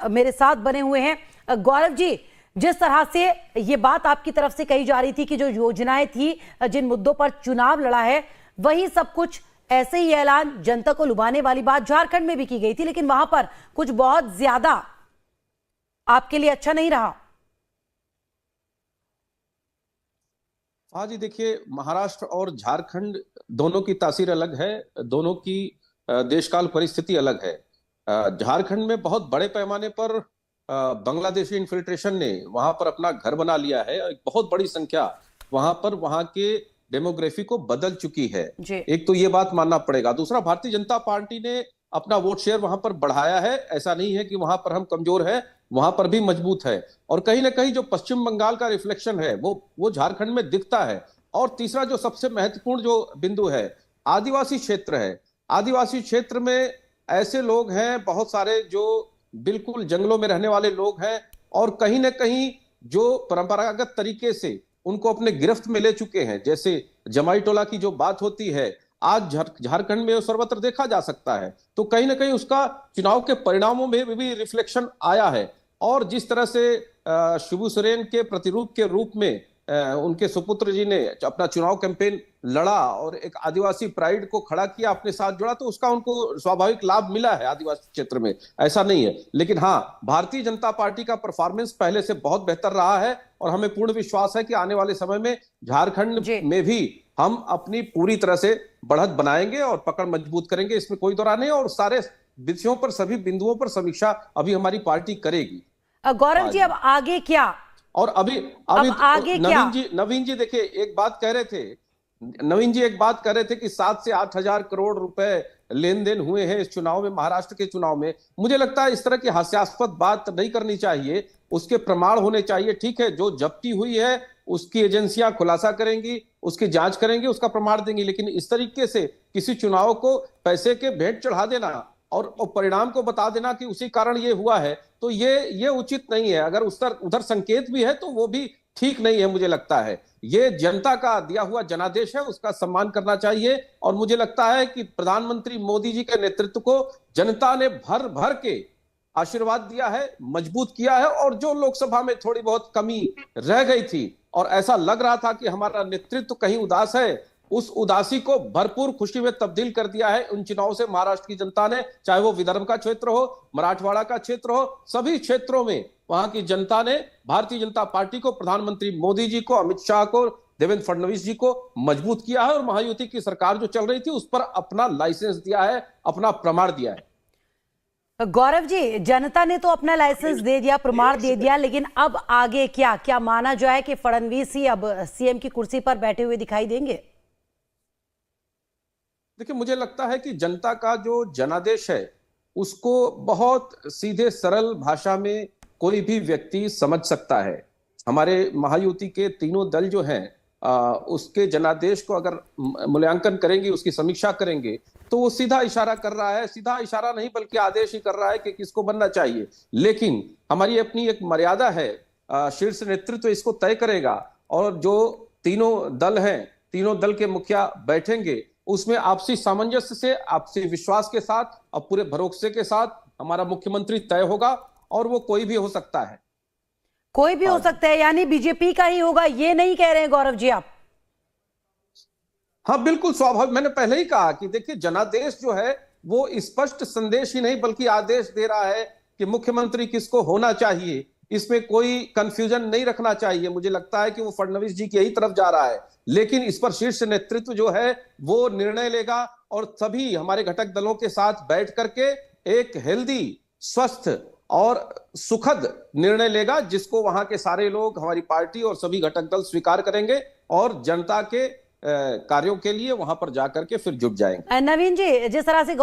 मेरे साथ बने हुए हैं। गौरव जी, जिस तरह से ये बात आपकी तरफ से कही जा रही थी कि जो योजनाएं थी, जिन मुद्दों पर चुनाव लड़ा है, वही सब कुछ ऐसे ही ऐलान जनता को लुभाने वाली बात झारखंड में भी की गई थी, लेकिन वहां पर कुछ बहुत ज्यादा आपके लिए अच्छा नहीं रहा। हाँ जी, देखिए, महाराष्ट्र और झारखंड दोनों की तासीर अलग है, दोनों की देशकाल परिस्थिति अलग है। झारखंड में बहुत बड़े पैमाने पर बांग्लादेशी इन्फिल्ट्रेशन ने वहां पर अपना घर बना लिया है। एक बहुत बड़ी संख्या वहां पर वहां के डेमोग्राफी को बदल चुकी है। एक तो ये बात मानना पड़ेगा। दूसरा, भारतीय जनता पार्टी ने अपना वोट शेयर वहां पर बढ़ाया है। ऐसा नहीं है कि वहां पर हम कमजोर है, वहां पर भी मजबूत है। और कहीं ना कहीं जो पश्चिम बंगाल का रिफ्लेक्शन है वो झारखंड में दिखता है। और तीसरा जो सबसे महत्वपूर्ण जो बिंदु है, आदिवासी क्षेत्र है। आदिवासी क्षेत्र में ऐसे लोग हैं बहुत सारे जो बिल्कुल जंगलों में रहने वाले लोग हैं, और कहीं ना कहीं जो परंपरागत तरीके से उनको अपने गिरफ्त में ले चुके हैं। जैसे जमाई टोला की जो बात होती है, आज झारखंड में सर्वत्र देखा जा सकता है। तो कहीं ना कहीं उसका चुनाव के परिणामों में भी रिफ्लेक्शन आया है। और जिस तरह से शिबू सोरेन के प्रतिरूप के रूप में उनके सुपुत्र जी ने अपना चुनाव कैंपेन लड़ा और एक आदिवासी प्राइड को खड़ा किया, अपने साथ जोड़ा, तो उसका उनको स्वाभाविक लाभ मिला है आदिवासी क्षेत्र में, ऐसा नहीं है। लेकिन हाँ, भारतीय जनता पार्टी का परफॉर्मेंस पहले से बहुत बेहतर रहा है और हमें पूर्ण विश्वास है कि आने वाले समय में झारखंड में भी हम अपनी पूरी तरह से बढ़त बनाएंगे और पकड़ मजबूत करेंगे, इसमें कोई दो राय नहीं। और सारे विषयों पर, सभी बिंदुओं पर समीक्षा अभी हमारी पार्टी करेगी। गौरव जी, अब आगे क्या? और अभी आगे नवीन जी देखिए, एक बात कह रहे थे, नवीन जी एक बात कह रहे थे कि 7 से 8 हजार करोड़ रुपए लेन देन हुए हैं इस चुनाव में, महाराष्ट्र के चुनाव में। मुझे लगता है इस तरह की हास्यास्पद बात नहीं करनी चाहिए, उसके प्रमाण होने चाहिए। ठीक है, जो जब्ती हुई है उसकी एजेंसियां खुलासा करेंगी, उसकी जांच करेंगी, उसका प्रमाण देंगी। लेकिन इस तरीके से किसी चुनाव को पैसे के भेंट चढ़ा देना और परिणाम को बता देना कि उसी कारण ये हुआ है, तो ये उचित नहीं है। अगर उधर संकेत भी है तो वो भी ठीक नहीं है। मुझे लगता है ये जनता का दिया हुआ जनादेश है, उसका सम्मान करना चाहिए। और मुझे लगता है कि प्रधानमंत्री मोदी जी के नेतृत्व को जनता ने भर भर के आशीर्वाद दिया है, मजबूत किया है। और जो लोकसभा में थोड़ी बहुत कमी रह गई थी और ऐसा लग रहा था कि हमारा नेतृत्व कहीं उदास है, उस उदासी को भरपूर खुशी में तब्दील कर दिया है उन चुनाव से महाराष्ट्र की जनता ने। चाहे वो विदर्भ का क्षेत्र हो, मराठवाड़ा का क्षेत्र हो, सभी क्षेत्रों में वहां की जनता ने भारतीय जनता पार्टी को, प्रधानमंत्री मोदी जी को, अमित शाह को, देवेंद्र फडणवीस जी को मजबूत किया है। और महायुति की सरकार जो चल रही थी उस पर अपना लाइसेंस दिया है, अपना प्रमाण दिया है। गौरव जी, जनता ने तो अपना लाइसेंस दे दिया, प्रमाण दे दिया, लेकिन अब आगे क्या माना जाए कि फडणवीस ही अब सीएम की कुर्सी पर बैठे हुए दिखाई देंगे? देखिए, मुझे लगता है कि जनता का जो जनादेश है उसको बहुत सीधे सरल भाषा में कोई भी व्यक्ति समझ सकता है। हमारे महायुति के तीनों दल जो हैं उसके जनादेश को अगर मूल्यांकन करेंगे, उसकी समीक्षा करेंगे, तो वो सीधा इशारा कर रहा है, सीधा इशारा नहीं बल्कि आदेश ही कर रहा है कि किसको बनना चाहिए। लेकिन हमारी अपनी एक मर्यादा है, शीर्ष नेतृत्व इसको तय करेगा। और जो तीनों दल हैं, तीनों दल के मुखिया बैठेंगे, उसमें आपसी सामंजस्य से, आपसी विश्वास के साथ और पूरे भरोसे के साथ हमारा मुख्यमंत्री तय होगा। और वो कोई भी हो सकता है, कोई भी हो सकता है, यानी बीजेपी का ही होगा, ये नहीं कह रहे हैं गौरव जी आप? हाँ, बिल्कुल स्वाभाविक। मैंने पहले ही कहा कि देखिए, जनादेश जो है वो स्पष्ट संदेश ही नहीं बल्कि आदेश दे रहा है कि मुख्यमंत्री किसको होना चाहिए। इसमें कोई कंफ्यूजन नहीं रखना चाहिए। मुझे लगता है कि वो फडणवीस जी की यही तरफ जा रहा है, लेकिन इस पर शीर्ष नेतृत्व जो है वो निर्णय लेगा और सभी हमारे घटक दलों के साथ बैठ करके एक हेल्दी, स्वस्थ और सुखद निर्णय लेगा, जिसको वहां के सारे लोग, हमारी पार्टी और सभी घटक दल स्वीकार करेंगे और जनता के कार्यों के लिए वहां पर जाकर के फिर जुट जाएंगे। नवीन जी, जिस तरह से